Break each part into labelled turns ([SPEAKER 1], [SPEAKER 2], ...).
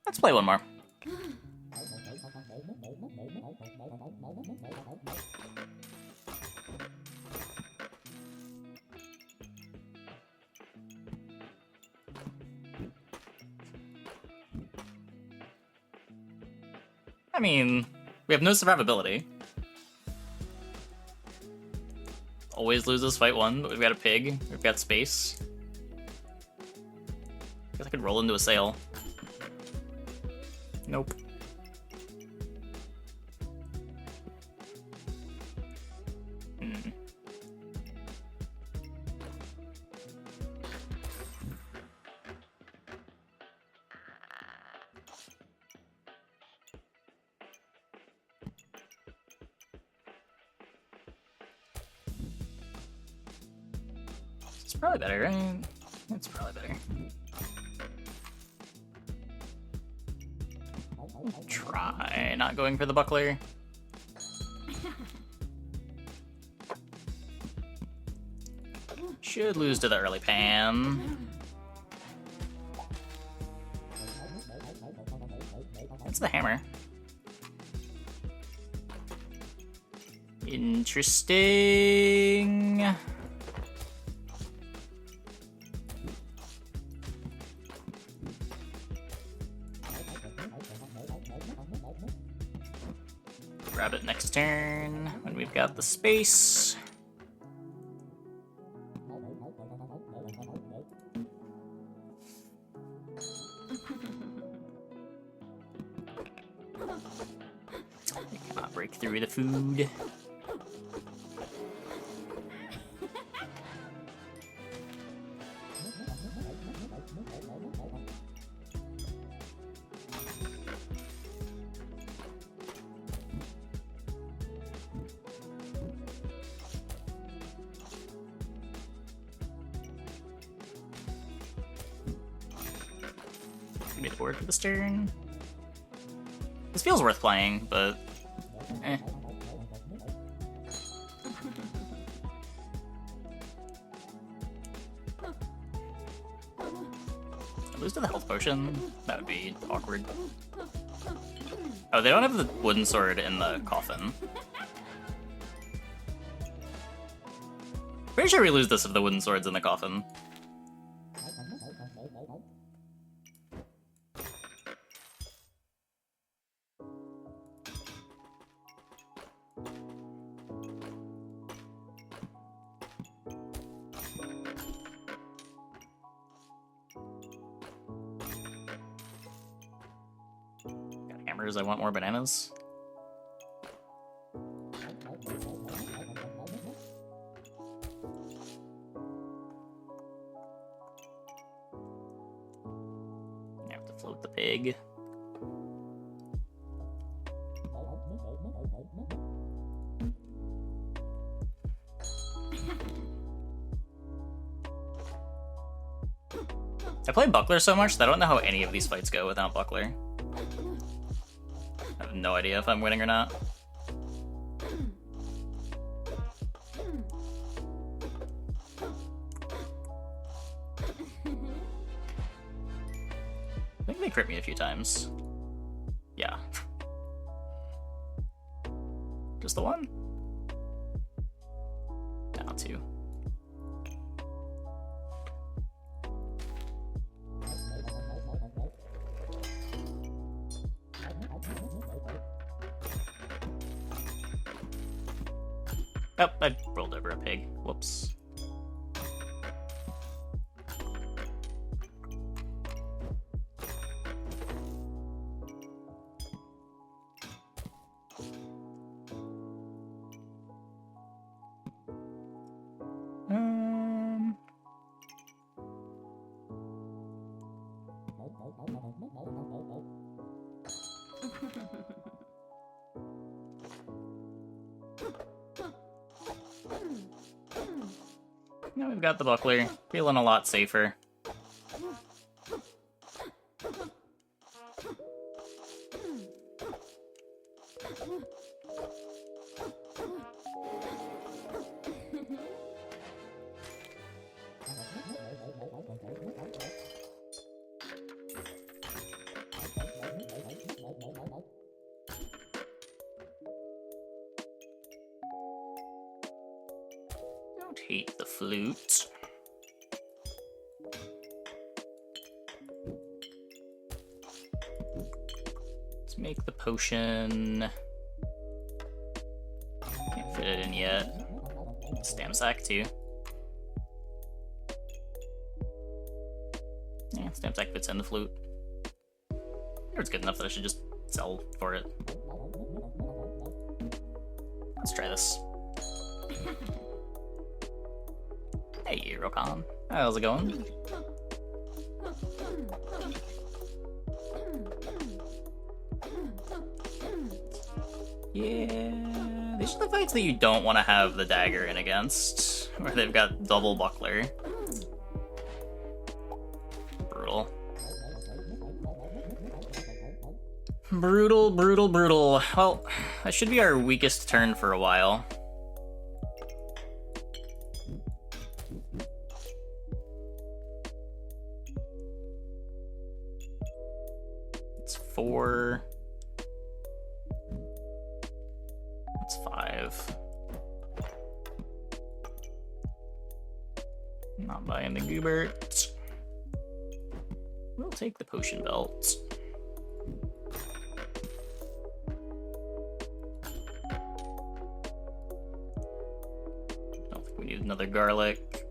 [SPEAKER 1] Let's play one more. I mean, we have no survivability. Always loses fight one, but we've got a pig. We've got space. I guess I could roll into a sail. Nope. Hmm. It's probably better, right? It's probably better. Try not going for the buckler. Should lose to the early pan. That's the hammer. Interesting. Grab it next turn when we've got the space. I cannot break through the food. Give me the board for this turn. This feels worth playing, but eh. I lose to the health potion? That would be awkward. Oh, they don't have the wooden sword in the coffin. Pretty sure we lose this if the wooden sword's in the coffin. Got hammers, I want more bananas. I have to float the pig. I play Buckler so much that I don't know how any of these fights go without Buckler. I have no idea if I'm winning or not. I think they crit me a few times. Yeah. Just the one? No, two. Oh, I rolled over a pig. Whoops. Now we've got the buckler. Feeling a lot safer. Hate the flute. Let's make the potion. Can't fit it in yet. Stam sack too. Yeah, stam sack fits in the flute. It's good enough that I should just sell for it. Let's try this. Hey, Rokan. How's it going? Yeah, these are the fights that you don't want to have the dagger in against, where they've got double buckler. Brutal. Brutal, brutal, brutal. Well, that should be our weakest turn for a while. It's 4. It's 5. Not buying the Goobert. We'll take the potion belt. Don't think we need another garlic.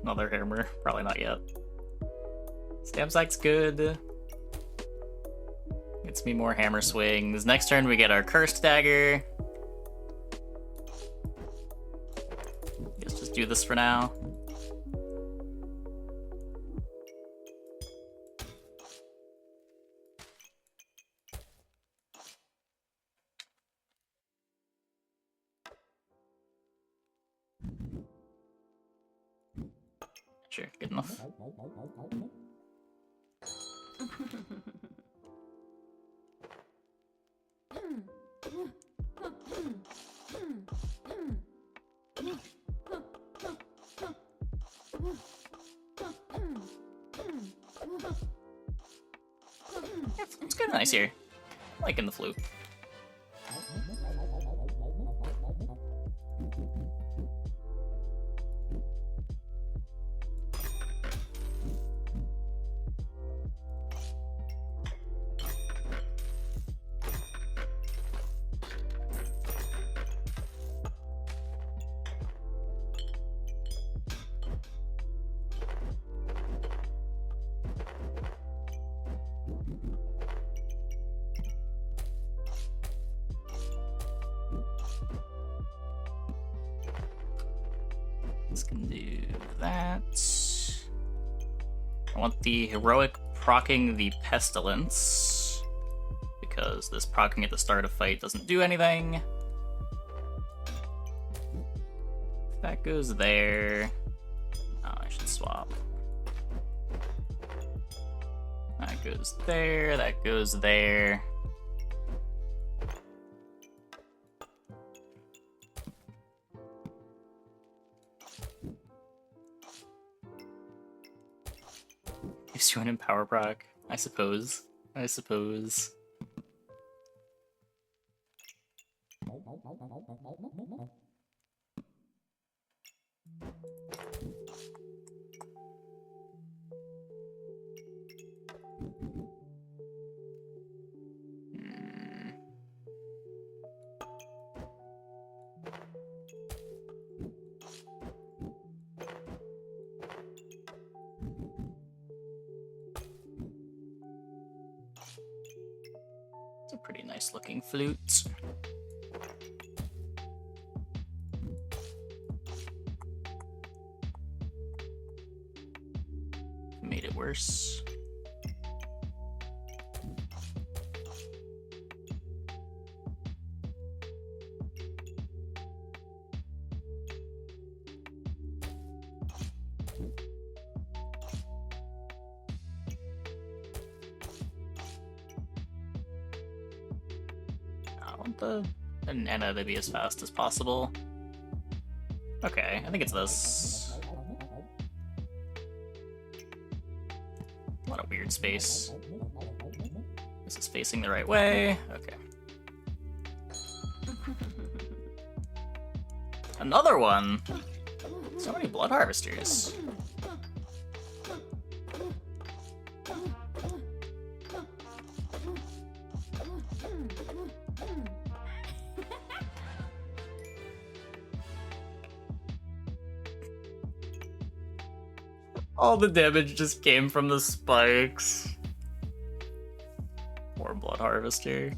[SPEAKER 1] Another hammer. Probably not yet. Stam sack's good. Gets me more hammer swings. Next turn we get our cursed dagger. Let's just do this for now. Sure, good enough. It's kind of nice here. I'm liking the flute. This can do that. I want the heroic proccing the pestilence, because this proccing at the start of fight doesn't do anything. That goes there. Oh, I should swap. That goes there, that goes there. Gives you an empower proc, I suppose. I suppose. It's a pretty nice looking flute. Made it worse. I want the Nana to be as fast as possible. Okay, I think it's this. A lot of weird space. This is facing the right way. Okay. Another one! So many blood harvesters. All the damage just came from the spikes. Poor blood harvester.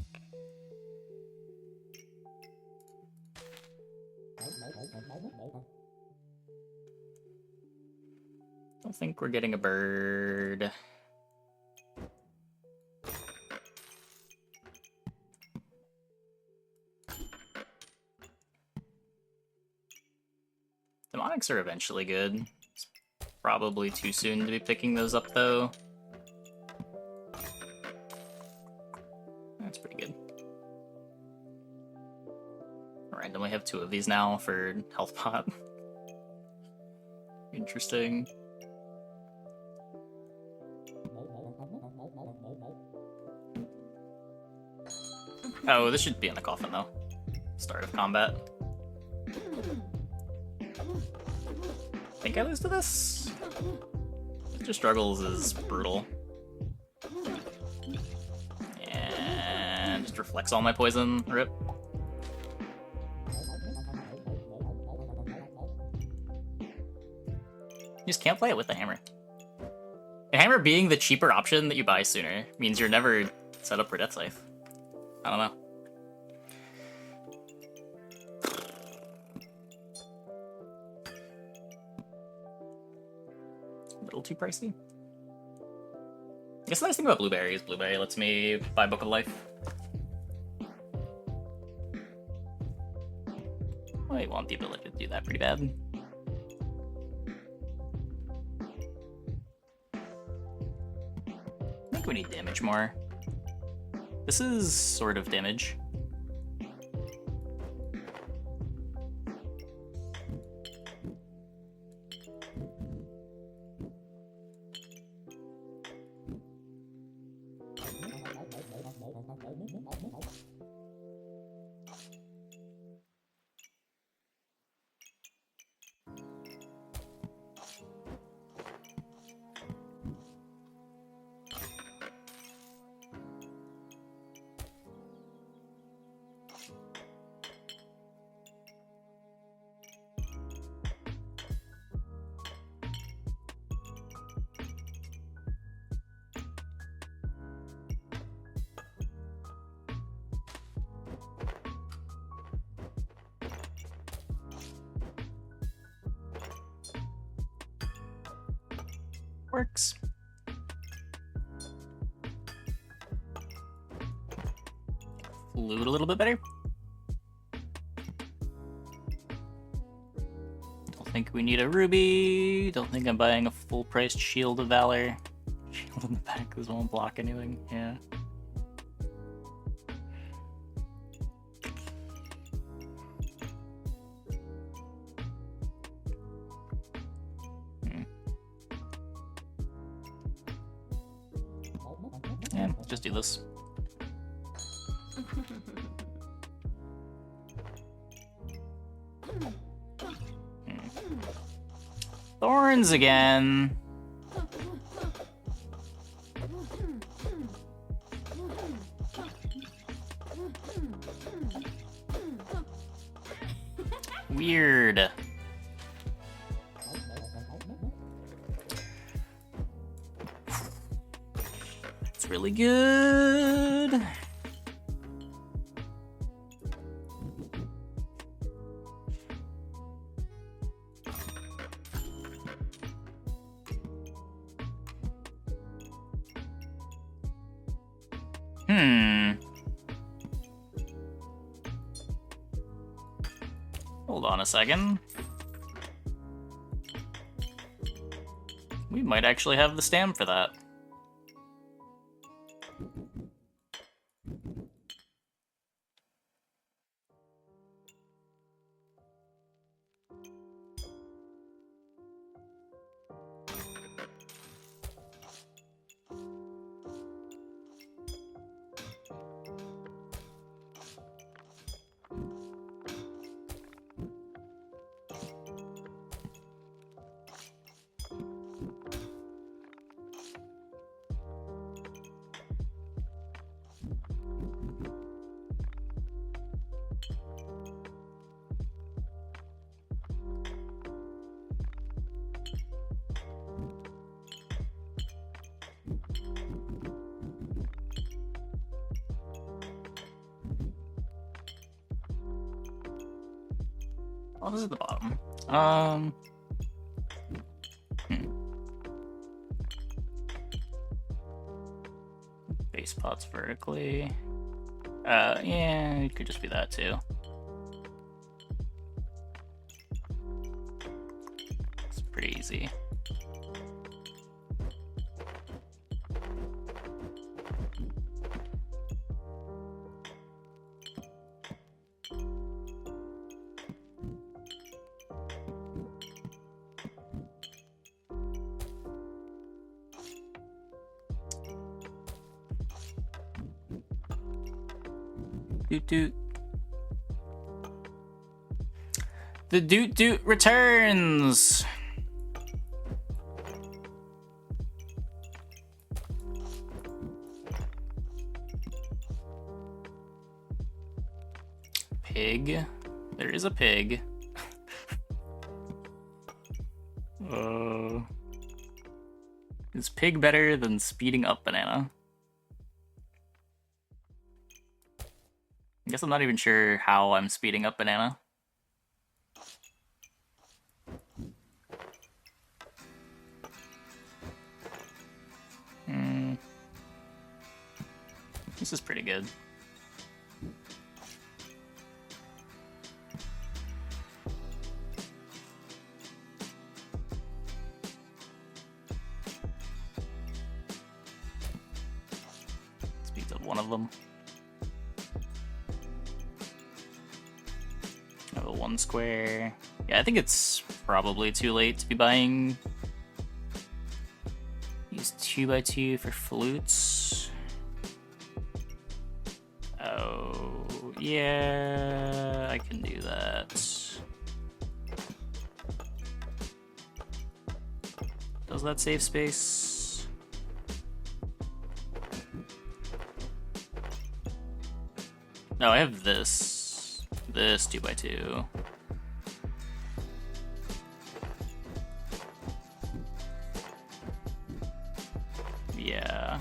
[SPEAKER 1] Don't think we're getting a bird. Demonics are eventually good. It's probably too soon to be picking those up, though. That's pretty good. I randomly have 2 of these now for health pot. Interesting. Oh, this should be in the coffin, though. Start of combat. Think I lose to this? Just struggles is brutal. And just reflects all my poison. Rip. You just can't play it with the hammer. The hammer being the cheaper option that you buy sooner means you're never set up for death safe. I don't know. A little too pricey. I guess the nice thing about Blueberry is Blueberry lets me buy Book of Life. I want the ability to do that pretty bad. I think we need damage more. This is sort of damage. Works. Flute a little bit better. Don't think we need a ruby. Don't think I'm buying a full-priced Shield of Valor. Shield in the back, this won't block anything. Yeah. Yeah, just do this. Thorns again. Weird. It's really good. Hold on a second. We might actually have the stam for that. What is at the bottom? Base pots vertically. Yeah, it could just be that too. It's pretty easy. Doot doot. The doot doot returns. Pig. There is a pig. Is pig better than speeding up banana? I guess I'm not even sure how I'm speeding up banana. This is pretty good. Speeds up one of them. Have a 1 square. Yeah, I think it's probably too late to be buying these 2x2 for flutes. Oh, yeah, I can do that. Does that save space? No, I have this 2x2. Yeah.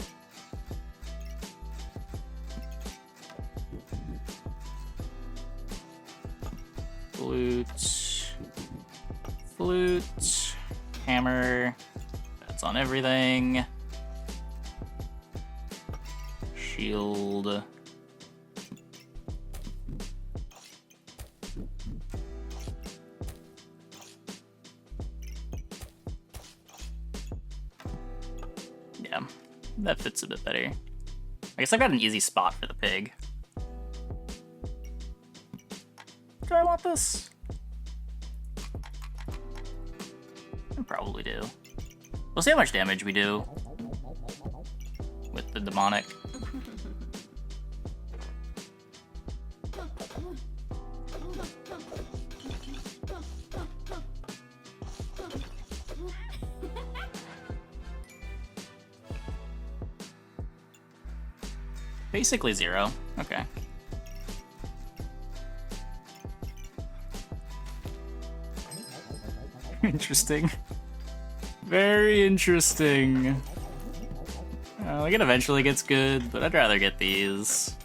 [SPEAKER 1] Flute, hammer, that's on everything. Shield. Yeah, that fits a bit better. I guess I got an easy spot for the pig. Do I want this? I probably do. We'll see how much damage we do with the demonic. Basically 0. Okay. Interesting. Very interesting. Like it eventually gets good, but I'd rather get these.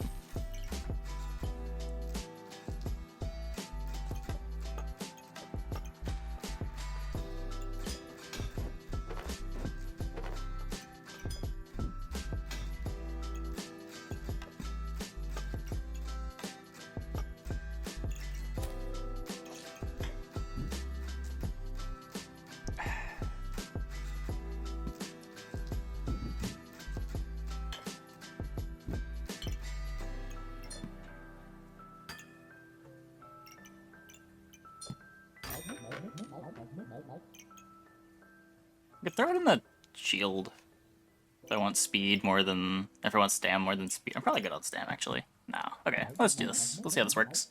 [SPEAKER 1] I could throw it in the shield. If I want speed more than... If I want stam more than speed. I'm probably good on stam, actually. No. Okay, let's do this. Let's see how this works.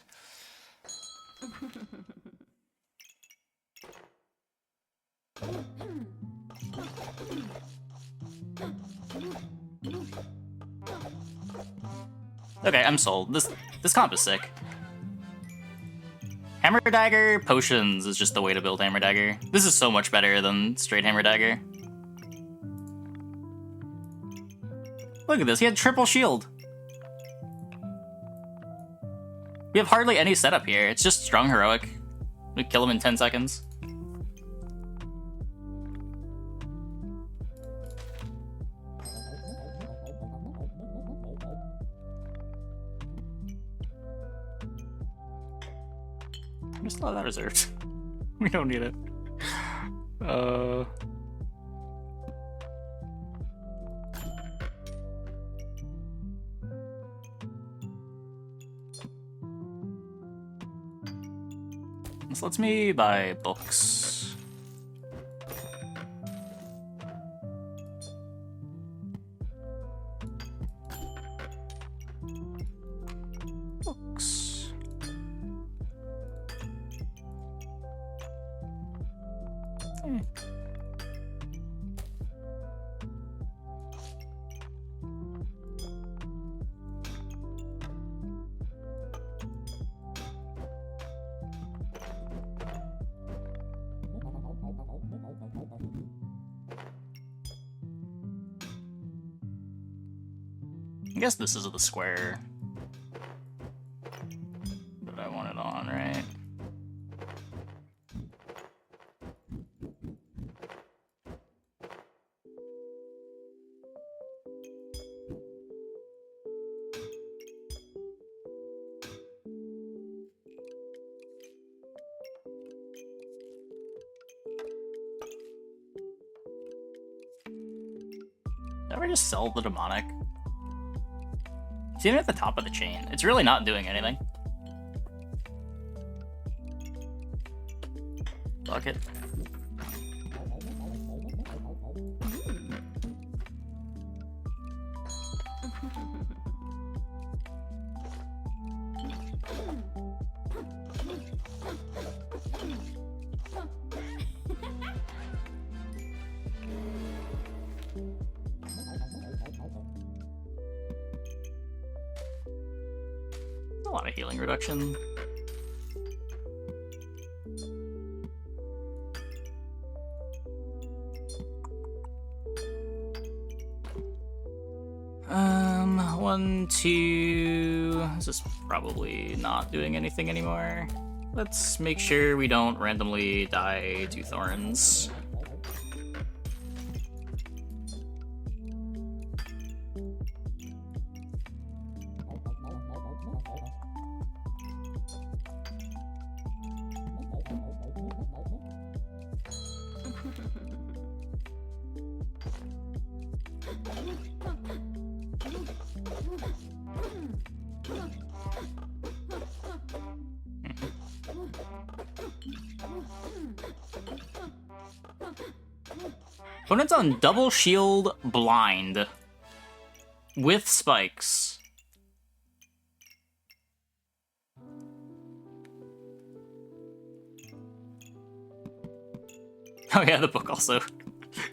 [SPEAKER 1] Okay, I'm sold. This comp is sick. Hammer Dagger Potions is just the way to build Hammer Dagger. This is so much better than straight Hammer Dagger. Look at this, he had triple shield. We have hardly any setup here, it's just strong heroic We kill him in 10 seconds. I just thought that reserved. We don't need it. This lets me buy books. Books. I guess this is the square that I want it on, right? Did I ever just sell the demonic? It's even at the top of the chain. It's really not doing anything. Fuck it. A lot of healing reduction. One, two. This is probably not doing anything anymore. Let's make sure we don't randomly die to thorns. Opponent's on double shield blind with spikes. Oh yeah, the book also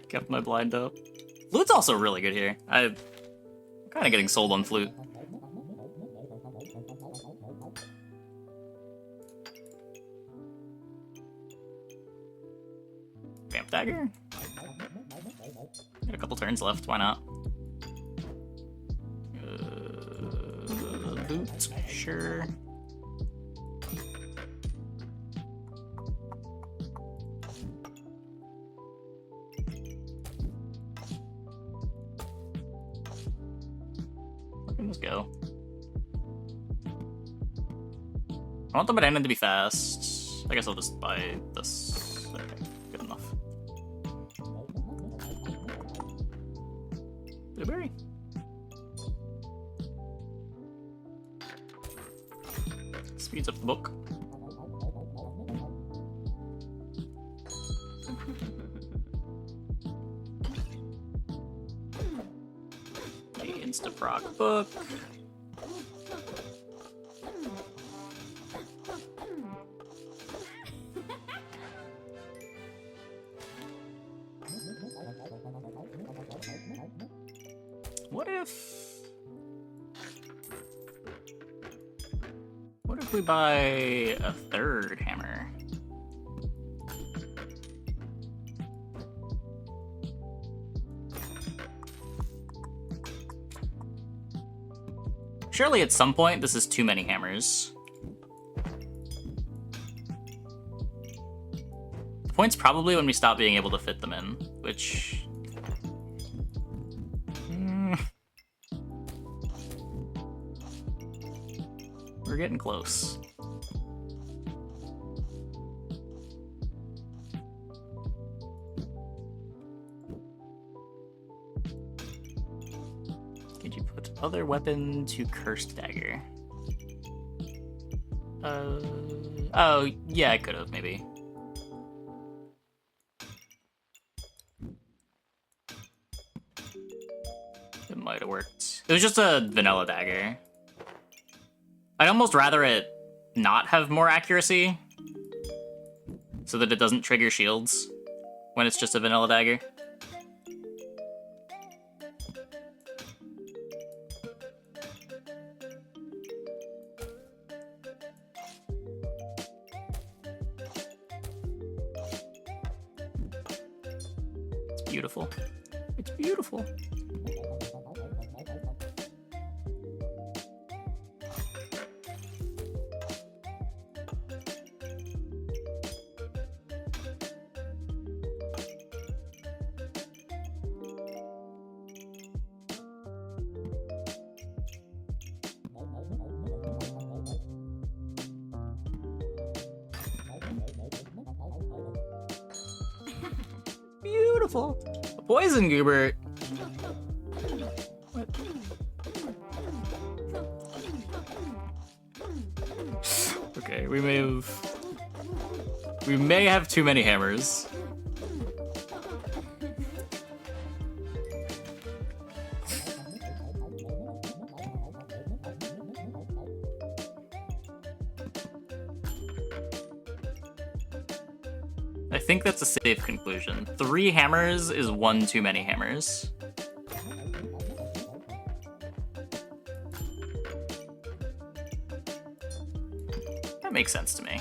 [SPEAKER 1] kept my blind up. Flute's also really good here. I'm kind of getting sold on flute. Vamp dagger? Got a couple turns left, why not? Boot, sure. Let's go. I want the banana to be fast. I guess I'll just buy this. Okay, good enough. Blueberry. Speeds up the book. The insta-proc book. What if we buy a third hammer? Surely at some point this is too many hammers. point's probably when we stop being able to fit them in, which... We're getting close. Could you put other weapon to Cursed Dagger? Oh, yeah, I could have, maybe. It might have worked. It was just a vanilla dagger. I'd almost rather it not have more accuracy, so that it doesn't trigger shields when it's just a vanilla dagger. It's beautiful. It's beautiful. Beautiful. A poison goober. What? Okay, we may have too many hammers. I think that's a safe conclusion. 3 hammers is 1 too many hammers. That makes sense to me.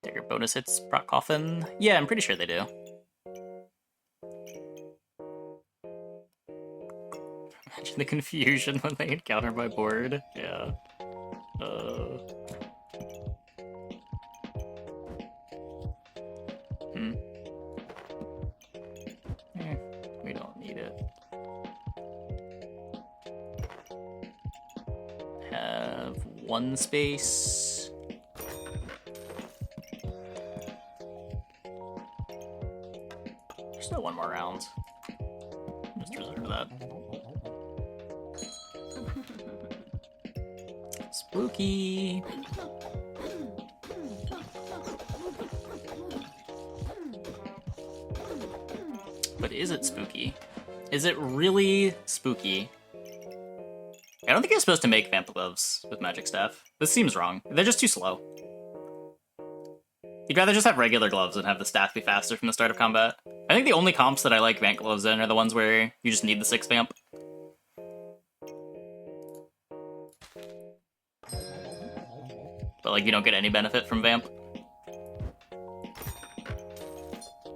[SPEAKER 1] Dagger bonus hits proc coffin. Yeah, I'm pretty sure they do. Imagine the confusion when they encounter my board. Yeah. We don't need it. Have 1 space. There's no 1 more round. Just reserve that. Spooky. But is it spooky? Is it really spooky? I don't think you're supposed to make Vamp Gloves with Magic Staff. This seems wrong. They're just too slow. You'd rather just have regular gloves and have the staff be faster from the start of combat. I think the only comps that I like Vamp Gloves in are the ones where you just need the 6 Vamp. But like you don't get any benefit from Vamp.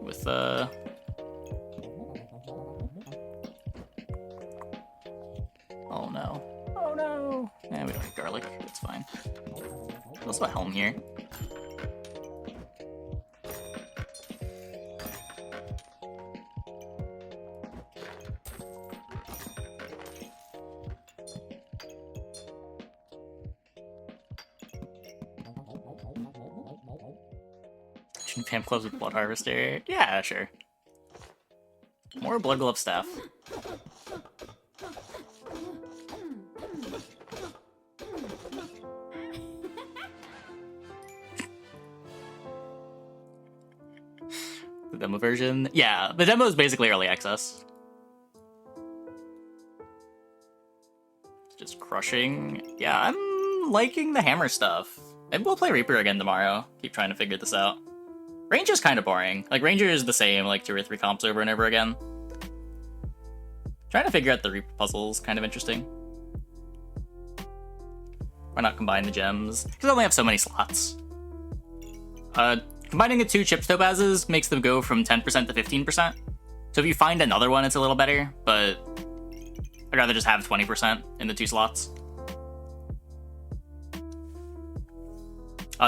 [SPEAKER 1] With oh no. Oh no! Eh, we don't need garlic, it's fine. There's also a helm here. Vamp Gloves with Blood Harvester? Yeah, sure. More Blood Glove Staff. The demo version? Yeah, the demo is basically early access. Just crushing. Yeah, I'm liking the hammer stuff. Maybe we'll play Reaper again tomorrow. Keep trying to figure this out. Ranger's kind of boring. Like, Ranger is the same, like, 2 or 3 comps over and over again. Trying to figure out the Reaper puzzle is kind of interesting. Why not combine the gems? Because I only have so many slots. Combining the two chipped topazes makes them go from 10% to 15%. So if you find another one, it's a little better, but I'd rather just have 20% in the two slots.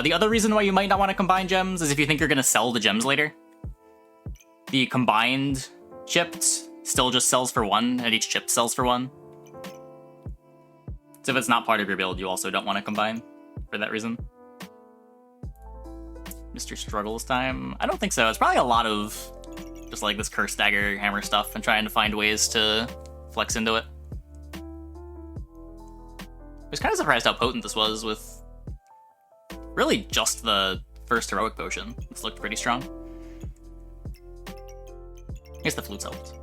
[SPEAKER 1] The other reason why you might not want to combine gems is if you think you're going to sell the gems later. The combined chipped still just sells for one, and each chip sells for one. So if it's not part of your build, you also don't want to combine for that reason. Mr. Struggles time? I don't think so. It's probably a lot of just like this curse dagger hammer stuff and trying to find ways to flex into it. I was kind of surprised how potent this was with really just the first heroic potion. This looked pretty strong. I guess the flute's helped.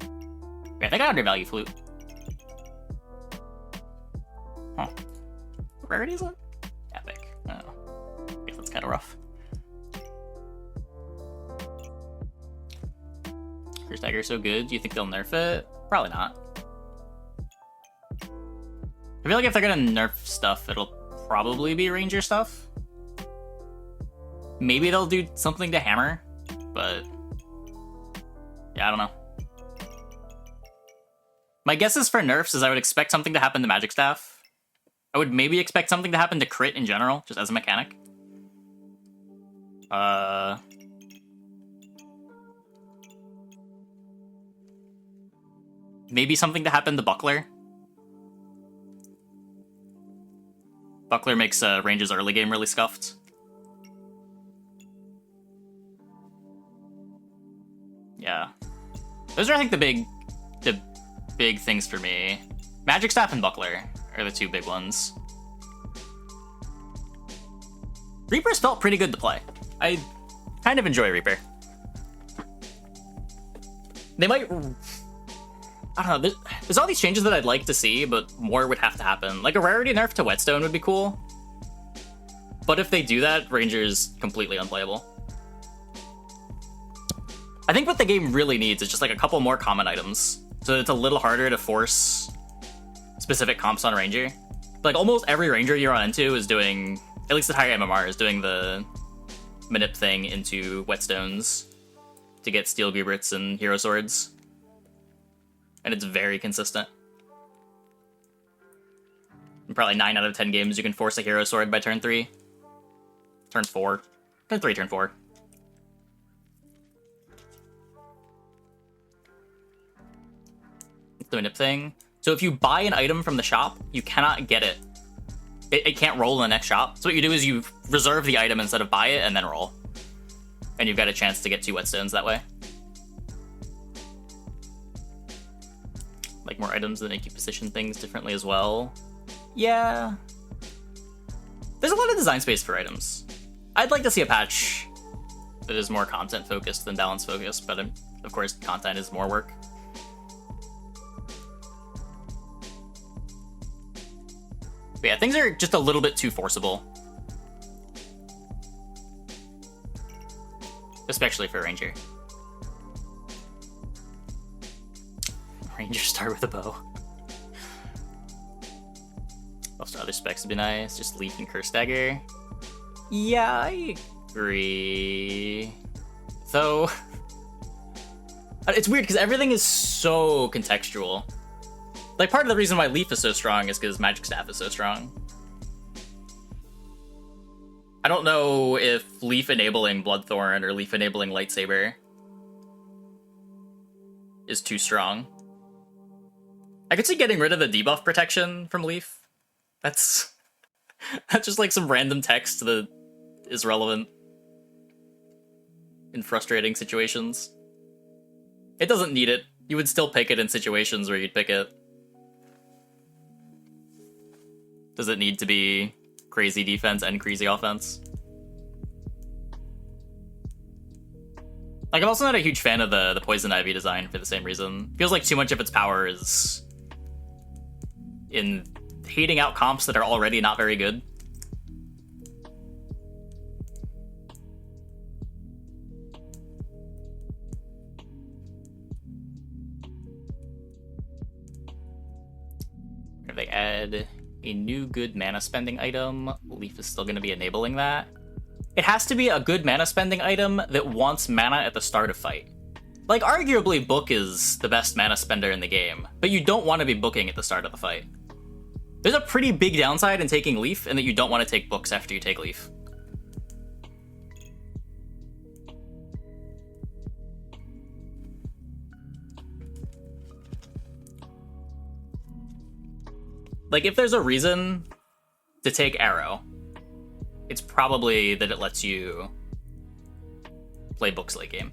[SPEAKER 1] Okay, I think I undervalue flute. Huh. What rarity is it? Epic. Oh. I guess that's kind of rough. Curse dagger is so good. Do you think they'll nerf it? Probably not. I feel like if they're gonna nerf stuff, it'll probably be ranger stuff. Maybe they'll do something to hammer, but yeah, I don't know. My guesses for nerfs is I would expect something to happen to Magic Staff. I would maybe expect something to happen to crit in general, just as a mechanic. Maybe something to happen to Buckler. Buckler makes range's early game really scuffed. Yeah. Those are, I think, the big things for me. Magic Staff and Buckler are the two big ones. Reapers felt pretty good to play. I kind of enjoy Reaper. They might... I don't know, there's all these changes that I'd like to see, but more would have to happen. Like a rarity nerf to Whetstone would be cool. But if they do that, Ranger's completely unplayable. I think what the game really needs is just like a couple more common items, so that it's a little harder to force specific comps on Ranger. Like almost every Ranger you run into is doing, at least at higher MMR, is doing the manip thing into Whetstones to get Steel Gubrits and Hero Swords. And it's very consistent. In probably 9 out of 10 games, you can force a Hero Sword by turn 3. Turn 4. Turn 3, turn 4. It's the manip thing. So if you buy an item from the shop, you cannot get it. It can't roll in the next shop. So what you do is you reserve the item instead of buy it and then roll. And you've got a chance to get 2 Whetstones that way. Like more items that make you position things differently as well. Yeah. There's a lot of design space for items. I'd like to see a patch that is more content focused than balance focused, but of course content is more work. But yeah, things are just a little bit too forcible. Especially for Ranger. Ranger start with a bow. Also, other specs would be nice. Just Leaf and Curse Dagger. Yeah, I agree. Though, it's weird because everything is so contextual. Like, part of the reason why Leaf is so strong is because Magic Staff is so strong. I don't know if Leaf enabling Bloodthorn or Leaf enabling Lightsaber is too strong. I could see getting rid of the debuff protection from Leaf. That's just like some random text that is relevant in frustrating situations. It doesn't need it. You would still pick it in situations where you'd pick it. Does it need to be crazy defense and crazy offense? Like, I'm also not a huge fan of the Poison Ivy design for the same reason. Feels like too much of its power is in hating out comps that are already not very good. If they add a new good mana spending item. Leaf is still going to be enabling that. It has to be a good mana spending item that wants mana at the start of fight. Like, arguably, Book is the best mana spender in the game, but you don't want to be booking at the start of the fight. There's a pretty big downside in taking Leaf, in that you don't want to take books after you take Leaf. Like, if there's a reason to take Arrow, it's probably that it lets you play books late game.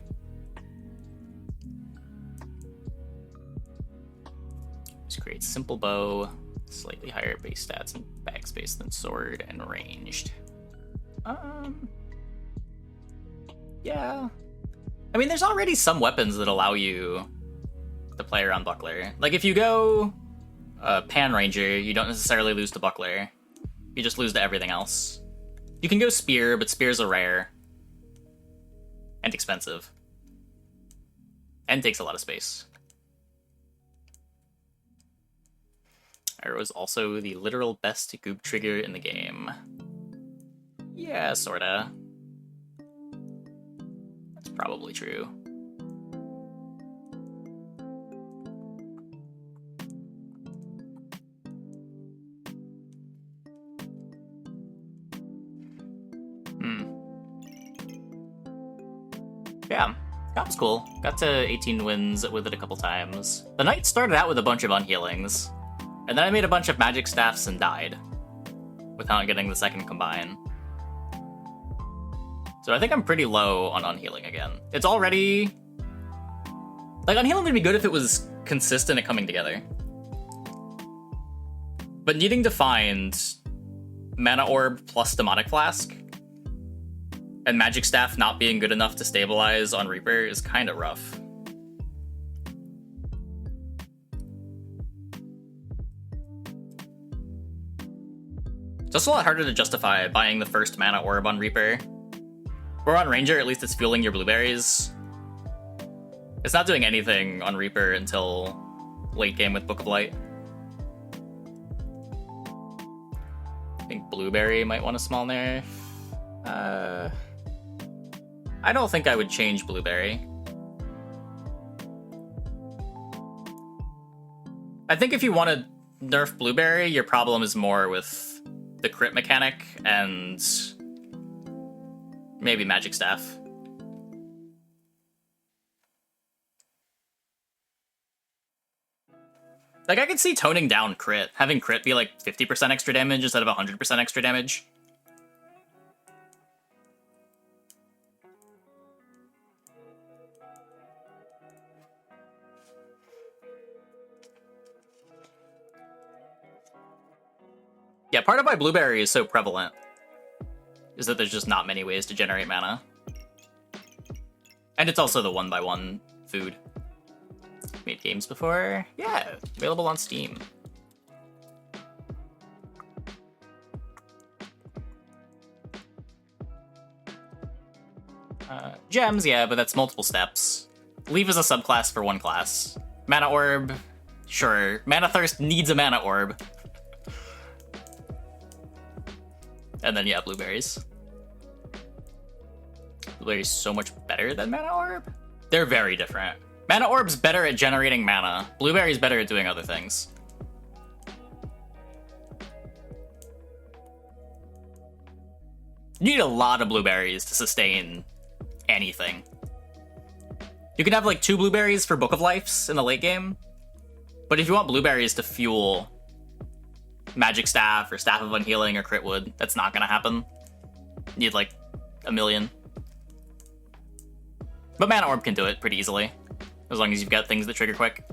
[SPEAKER 1] Just create simple bow, slightly higher base stats and bag space than sword, and ranged. Yeah. I mean, there's already some weapons that allow you to play around Buckler. Like, if you go Pan Ranger, you don't necessarily lose to Buckler. You just lose to everything else. You can go Spear, but Spear's a rare. And expensive. And takes a lot of space. Arrow is also the literal best goop trigger in the game. Yeah, sorta. That's probably true. Yeah, that was cool. Got to 18 wins with it a couple times. The night started out with a bunch of unhealings, and then I made a bunch of magic staffs and died, without getting the second combine. So I think I'm pretty low on unhealing again. It's already... Like, unhealing would be good if it was consistent at coming together. But needing to find Mana Orb plus Demonic Flask, and Magic Staff not being good enough to stabilize on Reaper is kind of rough. It's also a lot harder to justify buying the first Mana Orb on Reaper. Or on Ranger, at least it's fueling your blueberries. It's not doing anything on Reaper until late game with Book of Light. I think Blueberry might want a small nerf. I don't think I would change Blueberry. I think if you want to nerf Blueberry, your problem is more with the crit mechanic and maybe Magic Staff. Like, I could see toning down crit, having crit be like 50% extra damage instead of 100% extra damage. Yeah, part of why Blueberry is so prevalent is that there's just not many ways to generate mana. And it's also the 1x1 food. Made games before? Yeah, available on Steam. Gems, yeah, but that's multiple steps. Leaf is a subclass for one class. Mana Orb, sure. Mana Thirst needs a Mana Orb. And then, yeah, Blueberries. Blueberries so much better than Mana Orb? They're very different. Mana Orb's better at generating mana. Blueberry's better at doing other things. You need a lot of blueberries to sustain anything. You can have like 2 blueberries for Book of Lives in the late game, but if you want blueberries to fuel Magic Staff or Staff of Unhealing or Crit Wood, that's not gonna happen. You need like 1 million. But Mana Orb can do it pretty easily, as long as you've got things that trigger quick.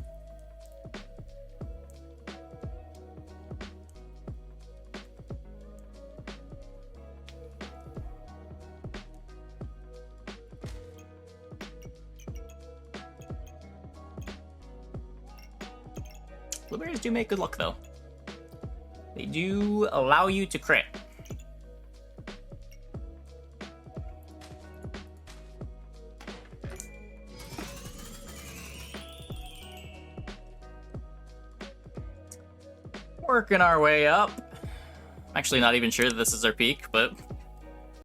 [SPEAKER 1] Blueberries do make good luck, though. They do allow you to crit. Working our way up. Actually not even sure that this is our peak, but